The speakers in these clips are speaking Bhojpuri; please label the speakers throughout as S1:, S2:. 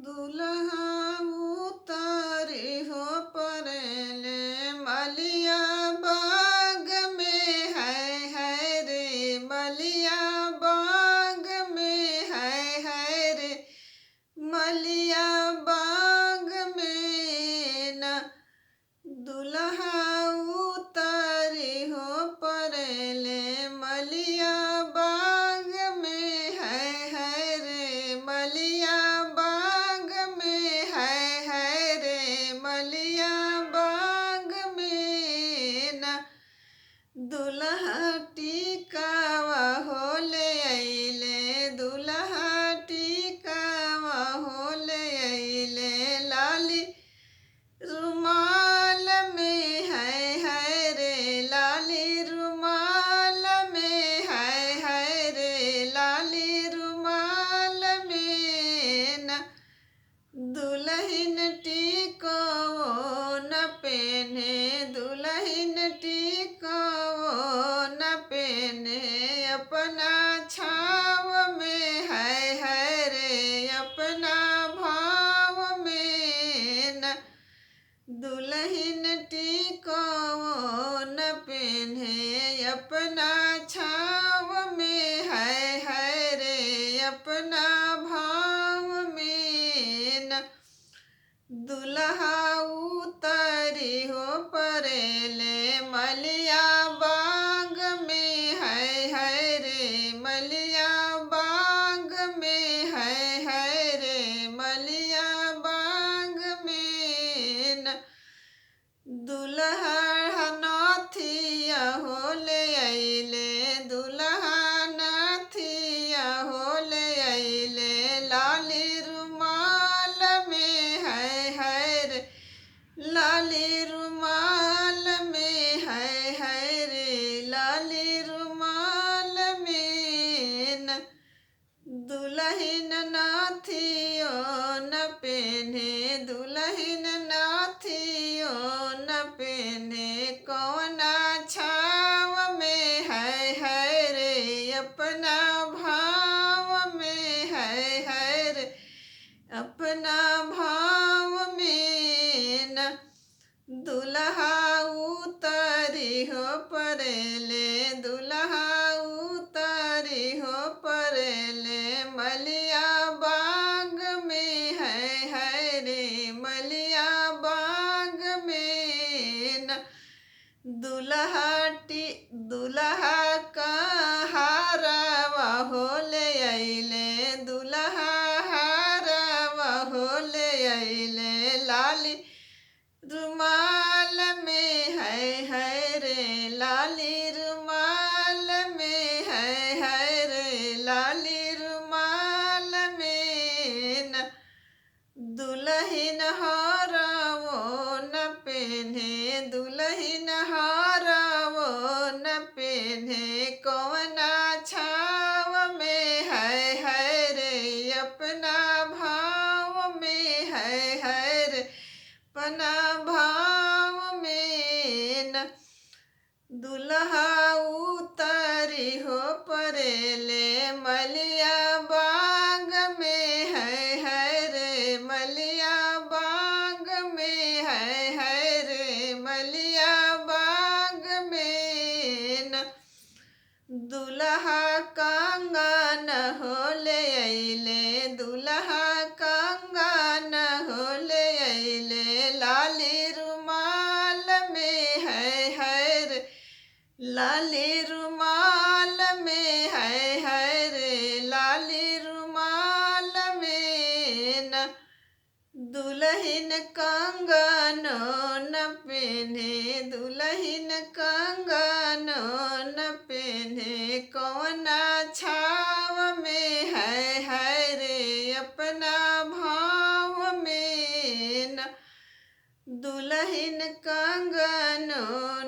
S1: दुल्हा उतारी हो परेले मलिया बाग में है रे मलिया बाग में है रे मलिया बाग में न दुल्हा उतारी हो परेले मलिया बाग में है रे मलिया बाग में है रे मलिया बाग में न दुल्हा टिकावा हो ले अइले दुल्हा टिकावा हो ले अइले लाली रुमाल में है रे लाली रुमाल में है रे लाली रुमाल में न दुल्हन टिको न पहने दुल्हन टिको न पहने अपना छाव में है रे अपना भाव में न दुल्हन टिको न पहने अपना छाव में है रे अपना भाव में न दुल्हा उतारी हो परेले मलिया बाग में है रे मलिया बाग में है रे मलिया बाग में न दुल्हा नाथिया हो ले अइले दुल्हा नाथिया हो ले अइले लाली रुमाल में है रे लाली रुमाल में है रे लाली रुमाल में न दुल्हन नाथियो न पहने दुल्हन नाथियो न पहने कौना छाव में है रे अपना भाव में है रे अपना भाव में न दुल्हा उतारी हो परेले दुल्हा उतारी हो परेले मलिया बाग में है रे मलिया बाग में न दुल्हा का हारवा हो ले अइले दुल्हा हारवा हो ले अइले लाली रुमाल में है रे लाली रुमाल में है रे लाली रुमाल में न दुल्हन हारवो न पहने दुल्हन हारवो न पहने कौना छाव में है रे अपना भाव में है रे अपना भाव में न दुल्हा उतारी हो परेले मलिया बाग में है रे मलिया बाग में है रे मलिया बाग में न दुल्हा कंगन हो ले अइले दुल्हा कंगन हो ले अइले लाली रुमाल में है रे लाली रुमाल में है रे लाली रुमाल में न दुल्हन कंगन न पहने दुल्हन कंगन न पहने कौना छाव में है रे अपना भाव में न दुल्हन कंगन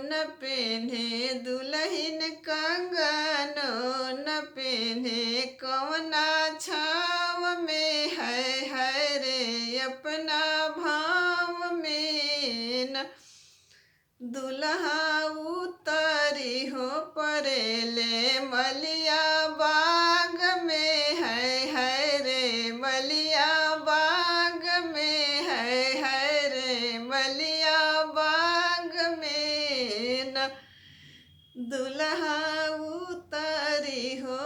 S1: न पहने दुल्हन कंगन न पहने कौना छाव में है रे अपना भाव में न दुल्हा उतारी हो परेले मलिया बाग में है रे मलिया बाग दुल्हा उतरी हो